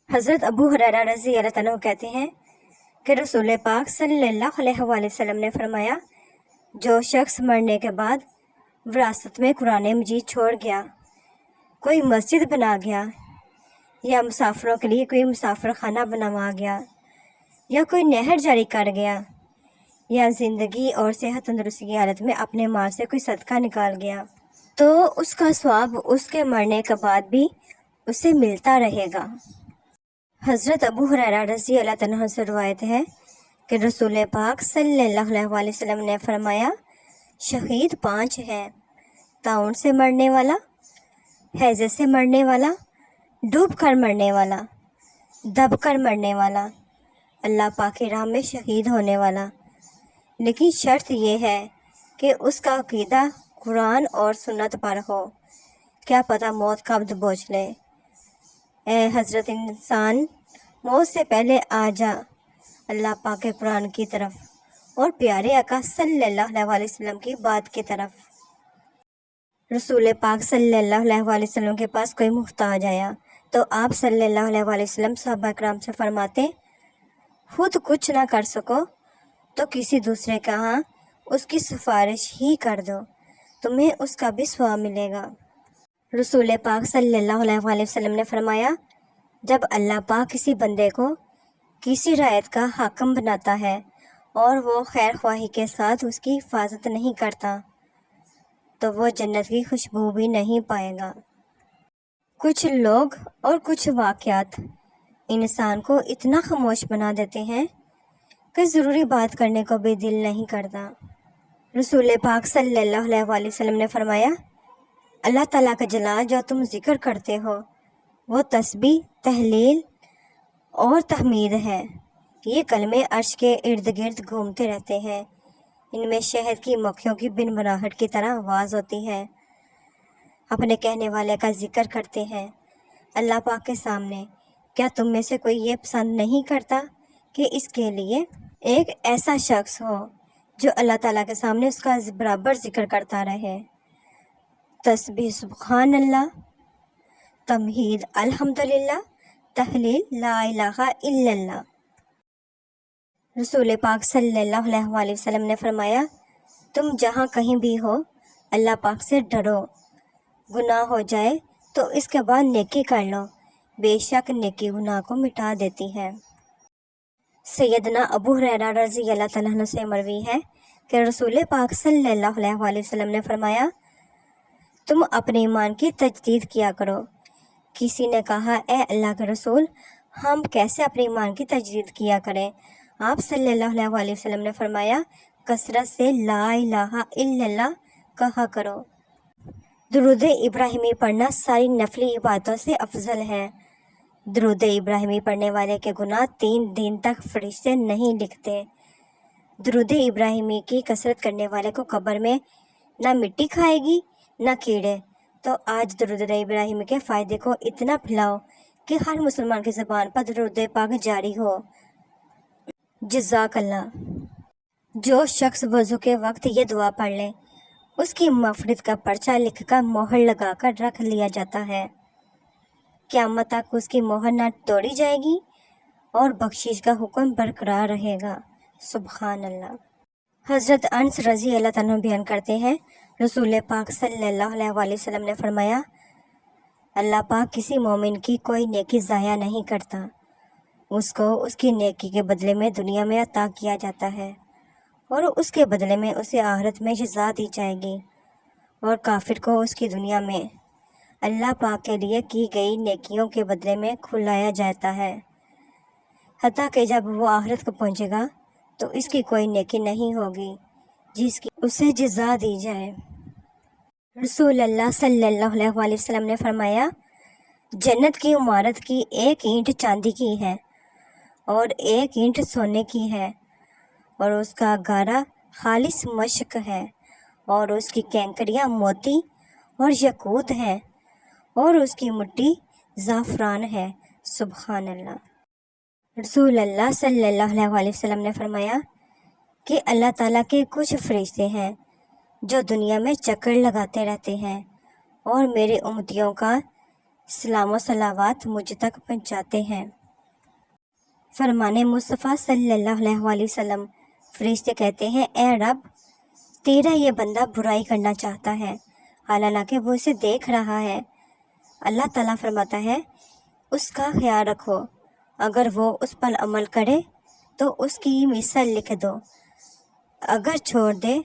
حضرت ابو ہریرہ رضی اللہ عنہ کہتے ہیں کہ رسول پاک صلی اللہ علیہ وآلہ وسلم نے فرمایا، جو شخص مرنے کے بعد وراثت میں قرآن مجید چھوڑ گیا، کوئی مسجد بنا گیا، یا مسافروں کے لیے کوئی مسافر خانہ بنوا گیا، یا کوئی نہر جاری کر گیا، یا زندگی اور صحت تندرستی کی حالت میں اپنے مال سے کوئی صدقہ نکال گیا، تو اس کا ثواب اس کے مرنے کے بعد بھی اسے ملتا رہے گا۔ حضرت ابو ہریرہ رضی اللہ عنہ سے روایت ہے کہ رسول پاک صلی اللہ علیہ وآلہ وسلم نے فرمایا، شہید 5 ہیں: طاعون سے مرنے والا، ہیضے سے مرنے والا، ڈوب کر مرنے والا، دب کر مرنے والا، اللہ پاک کی راہ میں شہید ہونے والا۔ لیکن شرط یہ ہے کہ اس کا عقیدہ قرآن اور سنت پر ہو، کیا پتہ موت کب دبوچ لے۔ اے حضرت انسان، موت سے پہلے آ جا اللہ پاک کے قرآن کی طرف اور پیارے آقا صلی اللہ علیہ وآلہ وسلم کی بات کی طرف۔ رسول پاک صلی اللہ علیہ وآلہ وسلم کے پاس کوئی محتاج آیا تو آپ صلی اللہ علیہ وآلہ وسلم صحابہ کرام سے فرماتے، خود کچھ نہ کر سکو تو کسی دوسرے کا ہاں اس کی سفارش ہی کر دو، تمہیں اس کا بھی ثواب ملے گا۔ رسول پاک صلی اللہ علیہ وآلہ وسلم نے فرمایا، جب اللہ پاک کسی بندے کو کسی رعیت کا حاکم بناتا ہے اور وہ خیر خواہی کے ساتھ اس کی حفاظت نہیں کرتا تو وہ جنت کی خوشبو بھی نہیں پائے گا۔ کچھ لوگ اور کچھ واقعات انسان کو اتنا خاموش بنا دیتے ہیں کہ ضروری بات کرنے کو بھی دل نہیں کرتا۔ رسول پاک صلی اللہ علیہ وآلہ وسلم نے فرمایا، اللہ تعالیٰ کا جلال جو تم ذکر کرتے ہو وہ تسبیح، تہلیل اور تحمید ہے۔ یہ کلمے عرش کے ارد گرد گھومتے رہتے ہیں، ان میں شہد کی مکھیوں کی بنبناہٹ کی طرح آواز ہوتی ہے۔ اپنے کہنے والے کا ذکر کرتے ہیں اللہ پاک کے سامنے۔ کیا تم میں سے کوئی یہ پسند نہیں کرتا کہ اس کے لیے ایک ایسا شخص ہو جو اللہ تعالیٰ کے سامنے اس کا برابر ذکر کرتا رہے؟ تسبیح سبحان اللہ، تمہید الحمدللہ، تحلیل لا الہ الا اللہ۔ رسول پاک صلی اللہ علیہ وآلہ وسلم نے فرمایا، تم جہاں کہیں بھی ہو اللہ پاک سے ڈرو، گناہ ہو جائے تو اس کے بعد نیکی کر لو، بے شک نیکی گناہ کو مٹا دیتی ہے۔ سیدنا ابو ہریرہ رضی اللہ عنہ سے مروی ہے کہ رسول پاک صلی اللہ علیہ وآلہ وسلم نے فرمایا، تم اپنے ایمان کی تجدید کیا کرو۔ کسی نے کہا، اے اللہ کے رسول، ہم کیسے اپنے ایمان کی تجدید کیا کریں؟ آپ صلی اللہ علیہ وآلہ وسلم نے فرمایا، کثرت سے لا الہ الا اللہ کہا کرو۔ درود ابراہیمی پڑھنا ساری نفلی عبادتوں سے افضل ہے۔ درود ابراہیمی پڑھنے والے کے گناہ 3 دن تک فرشتے نہیں لکھتے۔ درود ابراہیمی کی کثرت کرنے والے کو قبر میں نہ مٹی کھائے گی نہ کیڑے۔ تو آج درود ابراہیمی کے فائدے کو اتنا پھیلاؤ کہ ہر مسلمان کی زبان پر درود پاک جاری ہو۔ جزاک اللہ۔ جو شخص وضو کے وقت یہ دعا پڑھ لے، اس کی مغفرت کا پرچہ لکھ کر مہر لگا کر رکھ لیا جاتا ہے، قیامت تک اس کی مہر نہ توڑی جائے گی اور بخشش کا حکم برقرار رہے گا۔ سبحان اللہ۔ حضرت انس رضی اللہ عنہ بیان کرتے ہیں، رسول پاک صلی اللہ علیہ وآلہ وسلم نے فرمایا، اللہ پاک کسی مومن کی کوئی نیکی ضائع نہیں کرتا، اس کو اس کی نیکی کے بدلے میں دنیا میں عطا کیا جاتا ہے اور اس کے بدلے میں اسے آخرت میں جزا دی جائے گی، اور کافر کو اس کی دنیا میں اللہ پاک کے لیے کی گئی نیکیوں کے بدلے میں کھلایا جاتا ہے، حتیٰ کہ جب وہ آخرت کو پہنچے گا تو اس کی کوئی نیکی نہیں ہوگی جس کی اسے جزا دی جائے۔ رسول اللہ صلی اللہ علیہ وآلہ وسلم نے فرمایا، جنت کی عمارت کی 1 اینٹ چاندی کی ہے اور 1 اینٹ سونے کی ہے، اور اس کا گارا خالص مشک ہے، اور اس کی کینکریاں موتی اور یاقوت ہیں، اور اس کی مٹی زعفران ہے۔ سبحان اللہ۔ رسول اللہ صلی اللہ علیہ وآلہ وسلم نے فرمایا کہ اللہ تعالیٰ کے کچھ فرشتے ہیں جو دنیا میں چکر لگاتے رہتے ہیں اور میرے امتیوں کا سلام و صلوات مجھ تک پہنچاتے ہیں۔ فرمانے مصطفیٰ صلی اللہ علیہ وسلم، فرشتے کہتے ہیں اے رب، تیرا یہ بندہ برائی کرنا چاہتا ہے حالانکہ وہ اسے دیکھ رہا ہے۔ اللہ تعالیٰ فرماتا ہے اس کا خیال رکھو، اگر وہ اس پر عمل کرے تو اس کی مثل لکھ دو، اگر چھوڑ دے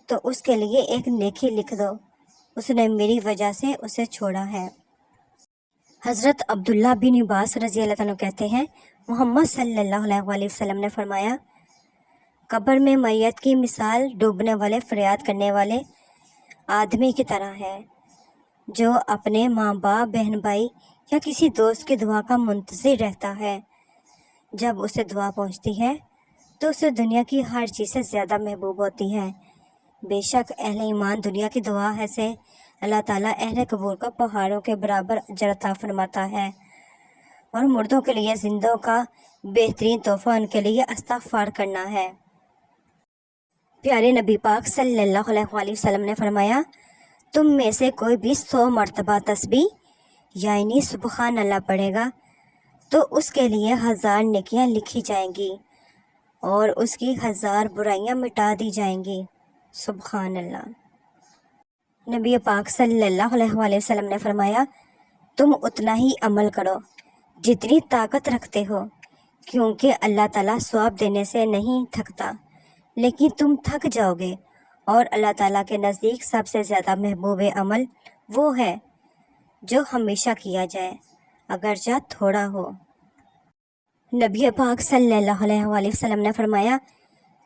تو اس کے لیے ایک نیکی لکھ دو، اس نے میری وجہ سے اسے چھوڑا ہے۔ حضرت عبداللہ بن عباس رضی اللہ عنہ کہتے ہیں محمد صلی اللہ علیہ وسلم نے فرمایا، قبر میں میت کی مثال ڈوبنے والے فریاد کرنے والے آدمی کی طرح ہے جو اپنے ماں باپ، بہن بھائی یا کسی دوست کی دعا کا منتظر رہتا ہے۔ جب اسے دعا پہنچتی ہے تو اسے دنیا کی ہر چیز سے زیادہ محبوب ہوتی ہے۔ بے شک اہل ایمان دنیا کی دعا ہے سے اللہ تعالیٰ اہل قبور کو پہاڑوں کے برابر اجر عطا فرماتا ہے، اور مردوں کے لیے زندوں کا بہترین تحفہ ان کے لیے استغفار کرنا ہے۔ پیارے نبی پاک صلی اللہ علیہ وسلم نے فرمایا، تم میں سے کوئی بھی 100 مرتبہ تسبیح یعنی سبحان اللہ پڑھے گا تو اس کے لیے 1000 نیکیاں لکھی جائیں گی اور اس کی 1000 برائیاں مٹا دی جائیں گی۔ سبحان اللہ۔ نبی پاک صلی اللہ علیہ وسلم نے فرمایا، تم اتنا ہی عمل کرو جتنی طاقت رکھتے ہو، کیونکہ اللہ تعالیٰ ثواب دینے سے نہیں تھکتا، لیکن تم تھک جاؤ گے، اور اللہ تعالیٰ کے نزدیک سب سے زیادہ محبوب عمل وہ ہے جو ہمیشہ کیا جائے اگرچہ تھوڑا ہو۔ نبی پاک صلی اللہ علیہ وسلم نے فرمایا،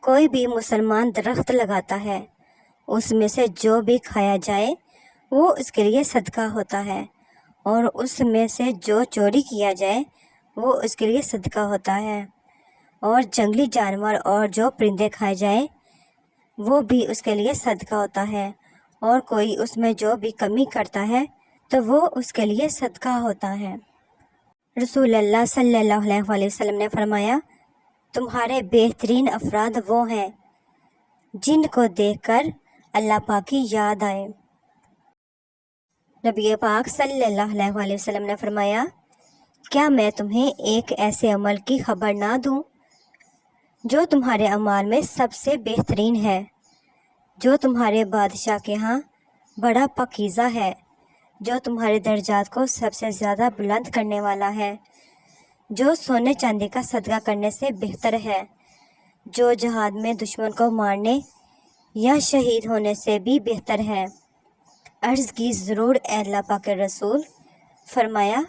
کوئی بھی مسلمان درخت لگاتا ہے، اس میں سے جو بھی کھایا جائے وہ اس کے لیے صدقہ ہوتا ہے، اور اس میں سے جو چوری کیا جائے وہ اس کے لیے صدقہ ہوتا ہے، اور جنگلی جانور اور جو پرندے کھائے جائیں وہ بھی اس کے لیے صدقہ ہوتا ہے، اور کوئی اس میں جو بھی کمی کرتا ہے تو وہ اس کے لیے صدقہ ہوتا ہے۔ رسول اللہ صلی اللہ علیہ وسلم نے فرمایا، تمہارے بہترین افراد وہ ہیں جن کو دیکھ کر اللہ پاک کی یاد آئے۔ نبی پاک صلی اللہ علیہ وسلم نے فرمایا، کیا میں تمہیں ایک ایسے عمل کی خبر نہ دوں جو تمہارے اعمال میں سب سے بہترین ہے، جو تمہارے بادشاہ کے ہاں بڑا پاکیزہ ہے، جو تمہارے درجات کو سب سے زیادہ بلند کرنے والا ہے، جو سونے چاندی کا صدقہ کرنے سے بہتر ہے، جو جہاد میں دشمن کو مارنے یا شہید ہونے سے بھی بہتر ہے۔ عرض کی ضرور اے اللہ پاک کے رسول، فرمایا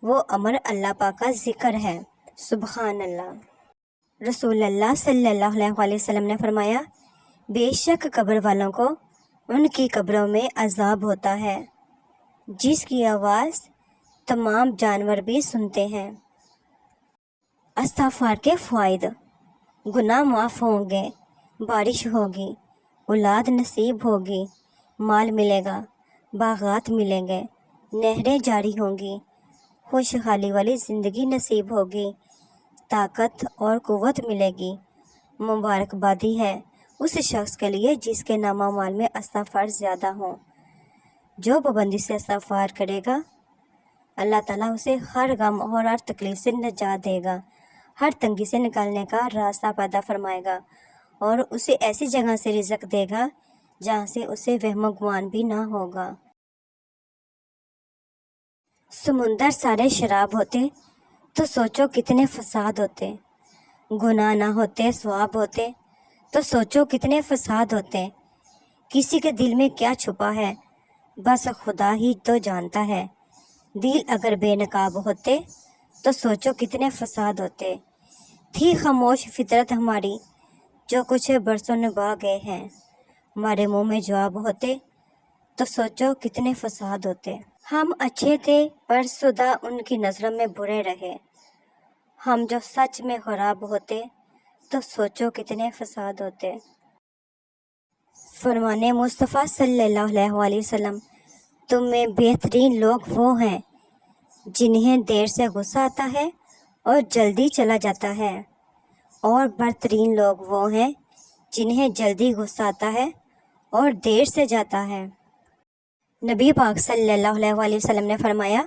وہ امر اللہ پاک کا ذکر ہے۔ سبحان اللہ۔ رسول اللہ صلی اللہ علیہ وسلم نے فرمایا، بے شک قبر والوں کو ان کی قبروں میں عذاب ہوتا ہے جس کی آواز تمام جانور بھی سنتے ہیں۔ استغفار کے فوائد: گناہ معاف ہوں گے، بارش ہوگی، اولاد نصیب ہوگی، مال ملے گا، باغات ملیں گے، نہریں جاری ہوں گی، خوشحالی والی زندگی نصیب ہوگی، طاقت اور قوت ملے گی۔ مبارکبادی ہے اس شخص کے لیے جس کے نام و اعمال میں استغفار زیادہ ہوں۔ جو پابندی سے استغفار کرے گا، اللہ تعالیٰ اسے ہر غم اور ہر تکلیف سے نجات دے گا، ہر تنگی سے نکالنے کا راستہ پیدا فرمائے گا، اور اسے ایسی جگہ سے رزق دے گا جہاں سے اسے وہم و گمان بھی نہ ہوگا۔ سمندر سارے شراب ہوتے تو سوچو کتنے فساد ہوتے، گناہ نہ ہوتے ثواب ہوتے تو سوچو کتنے فساد ہوتے۔ کسی کے دل میں کیا چھپا ہے بس خدا ہی تو جانتا ہے، دل اگر بے نقاب ہوتے تو سوچو کتنے فساد ہوتے۔ تھی خاموش فطرت ہماری، جو کچھ برسوں نبھا گئے ہیں، ہمارے منہ میں جواب ہوتے تو سوچو کتنے فساد ہوتے۔ ہم اچھے تھے پر خدا ان کی نظروں میں برے رہے، ہم جو سچ میں خراب ہوتے تو سوچو کتنے فساد ہوتے۔ فرمانے مصطفیٰ صلی اللہ علیہ وسلم، تم میں بہترین لوگ وہ ہیں جنہیں دیر سے غصہ آتا ہے اور جلدی چلا جاتا ہے، اور برترین لوگ وہ ہیں جنہیں جلدی غصہ آتا ہے اور دیر سے جاتا ہے۔ نبی پاک صلی اللہ علیہ وسلم نے فرمایا،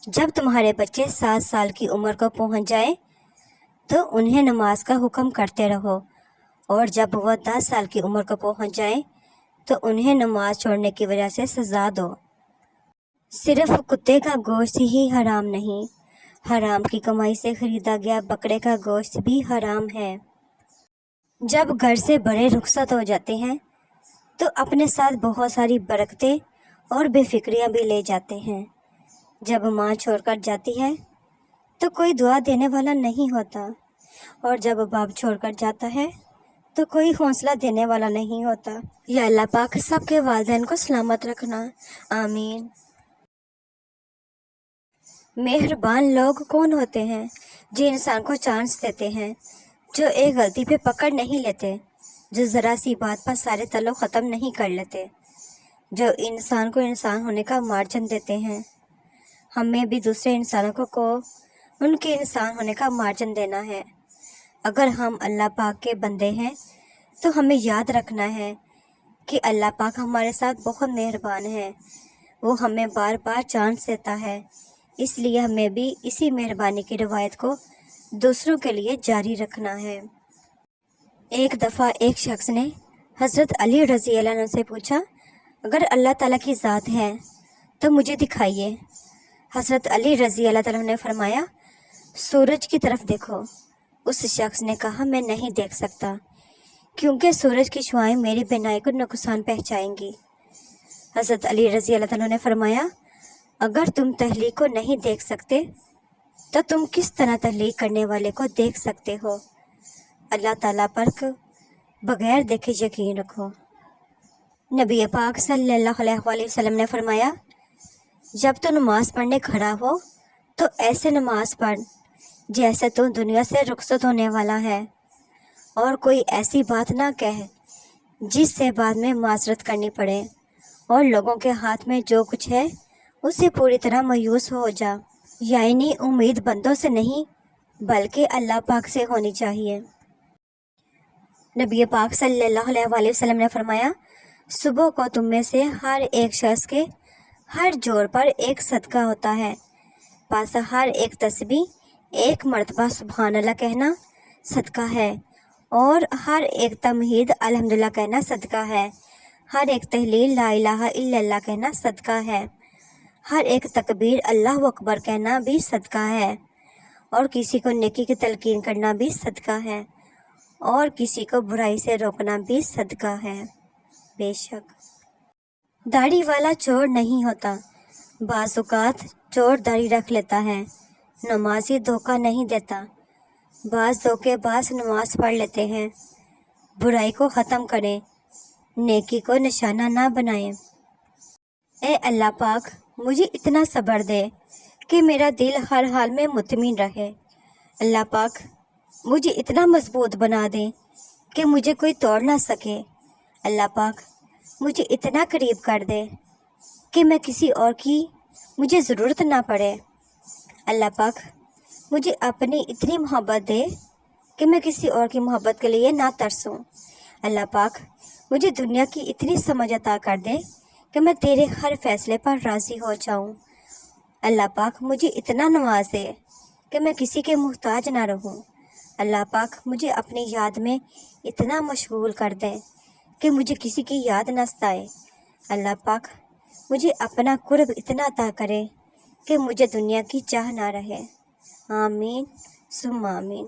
جب تمہارے بچے 7 سال کی عمر کو پہنچ جائیں تو انہیں نماز کا حکم کرتے رہو، اور جب وہ 10 سال کی عمر کو پہنچ جائیں تو انہیں نماز چھوڑنے کی وجہ سے سزا دو۔ صرف کتے کا گوشت ہی حرام نہیں، حرام کی کمائی سے خریدا گیا بکرے کا گوشت بھی حرام ہے۔ جب گھر سے بڑے رخصت ہو جاتے ہیں تو اپنے ساتھ بہت ساری برکتیں اور بے فکریاں بھی لے جاتے ہیں۔ جب ماں چھوڑ کر جاتی ہے تو کوئی دعا دینے والا نہیں ہوتا، اور جب باپ چھوڑ کر جاتا ہے تو کوئی حوصلہ دینے والا نہیں ہوتا۔ یا اللہ پاک سب کے والدین کو سلامت رکھنا، آمین۔ مہربان لوگ کون ہوتے ہیں؟ جو انسان کو چانس دیتے ہیں، جو ایک غلطی پہ پکڑ نہیں لیتے، جو ذرا سی بات پر سارے تعلق ختم نہیں کر لیتے، جو انسان کو انسان ہونے کا مارجن دیتے ہیں۔ ہمیں بھی دوسرے انسانوں کو ان کے انسان ہونے کا مارجن دینا ہے۔ اگر ہم اللہ پاک کے بندے ہیں تو ہمیں یاد رکھنا ہے کہ اللہ پاک ہمارے ساتھ بہت مہربان ہے، وہ ہمیں بار بار چانس دیتا ہے، اس لیے ہمیں بھی اسی مہربانی کی روایت کو دوسروں کے لیے جاری رکھنا ہے۔ ایک دفعہ ایک شخص نے حضرت علی رضی اللہ عنہ سے پوچھا، اگر اللہ تعالیٰ کی ذات ہے تو مجھے دکھائیے۔ حضرت علی رضی اللہ تعالیٰ نے فرمایا، سورج کی طرف دیکھو۔ اس شخص نے کہا، میں نہیں دیکھ سکتا کیونکہ سورج کی شعاعیں میری بینائی کو نقصان پہنچائیں گی۔ حضرت علی رضی اللہ تعالیٰ نے فرمایا، اگر تم تخلیق کو نہیں دیکھ سکتے تو تم کس طرح تخلیق کرنے والے کو دیکھ سکتے ہو؟ اللہ تعالیٰ پر بغیر دیکھے یقین رکھو۔ نبی پاک صلی اللہ علیہ وآلہ وسلم نے فرمایا، جب تو نماز پڑھنے کھڑا ہو تو ایسے نماز پڑھ جیسے تو دنیا سے رخصت ہونے والا ہے، اور کوئی ایسی بات نہ کہہ جس سے بعد میں معذرت کرنی پڑے، اور لوگوں کے ہاتھ میں جو کچھ ہے اس سے پوری طرح مایوس ہو جا، یعنی امید بندوں سے نہیں بلکہ اللہ پاک سے ہونی چاہیے۔ نبی پاک صلی اللہ علیہ وآلہ وسلم نے فرمایا، صبح کو تم میں سے ہر ایک شخص کے ہر جوڑ پر ایک صدقہ ہوتا ہے، پس ہر ایک تسبیح ایک مرتبہ سبحان اللہ کہنا صدقہ ہے، اور ہر ایک تمہید الحمدللہ کہنا صدقہ ہے، ہر ایک تحلیل لا الہ الا اللہ کہنا صدقہ ہے، ہر ایک تکبیر اللہ اکبر کہنا بھی صدقہ ہے، اور کسی کو نیکی کی تلقین کرنا بھی صدقہ ہے، اور کسی کو برائی سے روکنا بھی صدقہ ہے۔ بے شک داڑھی والا چور نہیں ہوتا، بعض اوقات چور داڑھی رکھ لیتا ہے، نمازی دھوکہ نہیں دیتا، بعض دھوکے باز نماز پڑھ لیتے ہیں۔ برائی کو ختم کریں، نیکی کو نشانہ نہ بنائیں۔ اے اللہ پاک مجھے اتنا صبر دے کہ میرا دل ہر حال میں مطمئن رہے۔ اللہ پاک مجھے اتنا مضبوط بنا دے کہ مجھے کوئی توڑ نہ سکے۔ اللہ پاک مجھے اتنا قریب کر دے کہ میں کسی اور کی مجھے ضرورت نہ پڑے۔ اللہ پاک مجھے اپنی اتنی محبت دے کہ میں کسی اور کی محبت کے لیے نہ ترسوں۔ اللہ پاک مجھے دنیا کی اتنی سمجھ عطا کر دے کہ میں تیرے ہر فیصلے پر راضی ہو جاؤں۔ اللہ پاک مجھے اتنا نواز دے کہ میں کسی کے محتاج نہ رہوں۔ اللہ پاک مجھے اپنی یاد میں اتنا مشغول کر دے کہ مجھے کسی کی یاد نہ ستائے۔ اللہ پاک مجھے اپنا قرب اتنا عطا کرے کہ مجھے دنیا کی چاہ نہ رہے۔ آمین ثم آمین۔